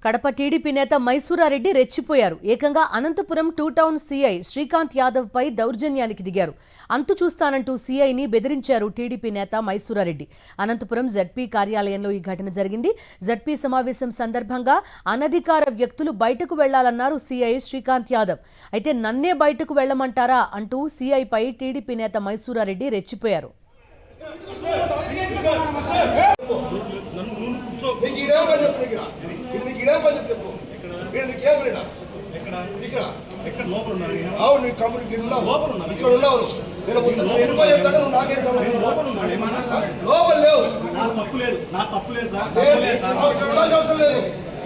Kadapa TDP నేత మైసూరారెడ్డి రెచ్చిపోయారు. ఏకంగా అనంతపురం 2 టౌన్ సీఐ శ్రీకాంత్ యాదవ్ పై దౌర్జన్యానికి దిగారు. అంతు చూస్తానంటూ సీఐని బెదిరించారు టీడీపీ నేత మైసూరారెడ్డి. అనంతపురం జడ్పీ కార్యాలయంలో ఈ ఘటన జరిగింది. జడ్పీ సమావేశం సందర్భంగా అనధికార వ్యక్తులు బయటకు వెళ్లాలన్నారు సీఐ శ్రీకాంత్ యాదవ్. అయితే నన్నే బయటకు వెళ్లమంటారా అంటూ సీఐపై టీడీపీ నేత మైసూరారెడ్డి రెచ్చిపోయారు.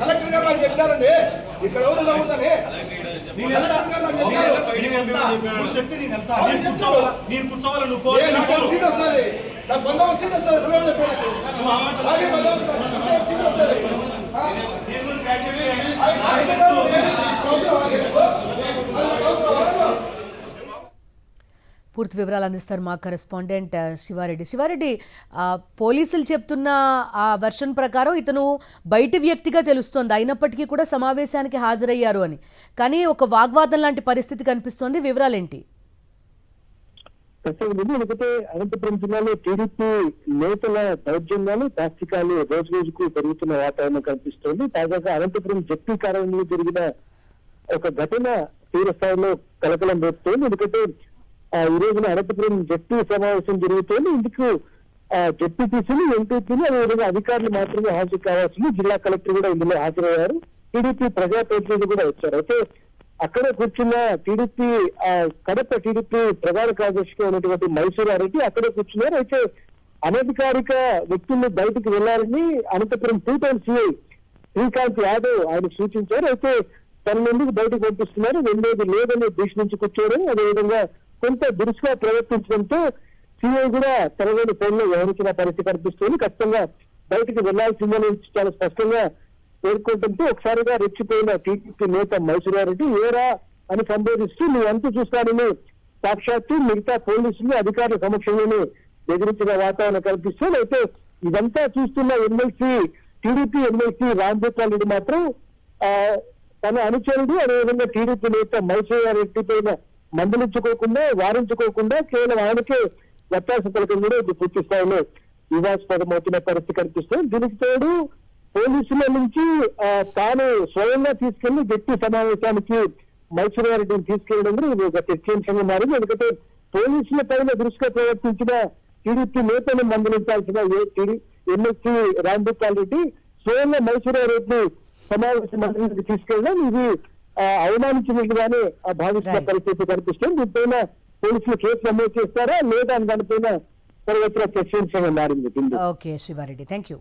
కలెక్టర్ గారు నాకు చెప్పినారండి ఇక్కడ ఎవరు ఉండకూడదని. సీట్ వస్తుంది, నాకు బందోబస్తు సీట్ వస్తుంది. నువ్వే చెప్పాను పూర్తి వివరాలు అందిస్తారు మా కరెస్పాండెంట్ శివారెడ్డి. శివారెడ్డి, పోలీసులు చెప్తున్న ఆ వర్షన్ ప్రకారం ఇతను బయటి వ్యక్తిగా తెలుస్తోంది, అయినప్పటికీ కూడా సమావేశానికి హాజరయ్యారు అని. కానీ ఒక వాగ్వాదం లాంటి పరిస్థితి కనిపిస్తోంది. వివరాలేంటి? ఎందుకంటే అనంతపురం జిల్లాలో టీడీపీ నేతల దౌర్జన్యాలు దాష్టికాలు రోజు రోజుకు పెరుగుతున్న వాతావరణం కనిపిస్తోంది. తాజాగా అనంతపురం జడ్పీ కార్యాలయంలో జరిగిన ఒక ఘటన తీవ్ర స్థాయిలో కలకలం రేపుతోంది. ఎందుకంటే ఈ రోజున అనంతపురం జడ్పీ సమావేశం జరుగుతోంది. ఇందుకు జడ్పీటీసీలు, ఎంపీపీలు, అదేవిధంగా అధికారులు మాత్రమే హాజరు కావాల్సింది. జిల్లా కలెక్టర్ కూడా ఇందులో హాజరయ్యారు. టీడీపీ ప్రజాప్రతినిధులు కూడా వచ్చారు. అయితే అక్కడ కూర్చున్న టీడీపీ కడప టీడీపీ ప్రధాన కార్యదర్శిగా ఉన్నటువంటి మైసూరారెడ్డి అక్కడే కూర్చున్నారు. అయితే అనధికారిక వ్యక్తుల్ని బయటకు వెళ్లాలని అనంతపురం 2 టౌన్ సీఐ శ్రీకాంత్ యాదవ్ ఆయన సూచించారు. అయితే తన నుండి బయటకు పంపిస్తున్నారు, రెండోది లేదని భీషణించి కూర్చోవడం, అదేవిధంగా కొంత దురుసుగా ప్రవర్తించడంతో సీఐ కూడా తనలోని ఫోన్లో వ్యవహరించిన పరిస్థితి కనిపిస్తుంది. ఖచ్చితంగా బయటకు వెళ్లాల్సిందని చాలా స్పష్టంగా పేర్కొనడంతో ఒకసారిగా రెచ్చిపోయిన టీడీపీ నేత మైసూరారెడ్డి ఏరా అని సంబోధిస్తూ నువ్వు అంతు చూస్తానని సాక్షాత్తు మిగతా పోలీసులు అధికారుల సమక్షంలోనే బెదిరించిన వాతావరణం కనిపిస్తుంది. అయితే ఇదంతా చూస్తున్న టీడీపీ ఎమ్మెల్సీ రాంభూపాల్ రెడ్డి మాత్రం తన అనుచరుడు, అదేవిధంగా టీడీపీ నేత మైసూరారెడ్డి పైన మందలించుకోకుండా, వారించుకోకుండా కేవలం ఆయనకే వ్యత్యాస పలకం కూడా ఇది పూర్తి స్థాయిలో వివాదాస్పదమవుతున్న పరిస్థితి కనిపిస్తుంది. దీనికి తోడు పోలీసుల నుంచి తాను స్వయంగా తీసుకెళ్లి జడ్పీ సమావేశానికి మైసూరారెడ్డిని తీసుకెళ్లడం కూడా ఇది ఒక చర్చనీయాంశంగా మారింది. ఎందుకంటే పోలీసుల పైన దృష్టిగా ప్రవర్తించిన టీడీపీ నేతను మందలించాల్సిన ఎమ్మెల్సీ రాంభూపాల్ రెడ్డి స్వయంగా మైసూరారెడ్డిని సమావేశ మండలికి తీసుకెళ్ళడం ఇది అవమానించినట్టుగానే భావిస్తున్న పరిస్థితి కనిపిస్తుంది. దీనిపైన పోలీసులు కేసు నమోదు చేస్తారా లేదా అని దానిపైన తర్వాత చర్చనీయాంశంగా మారింది. Okay Siva Reddy, thank you.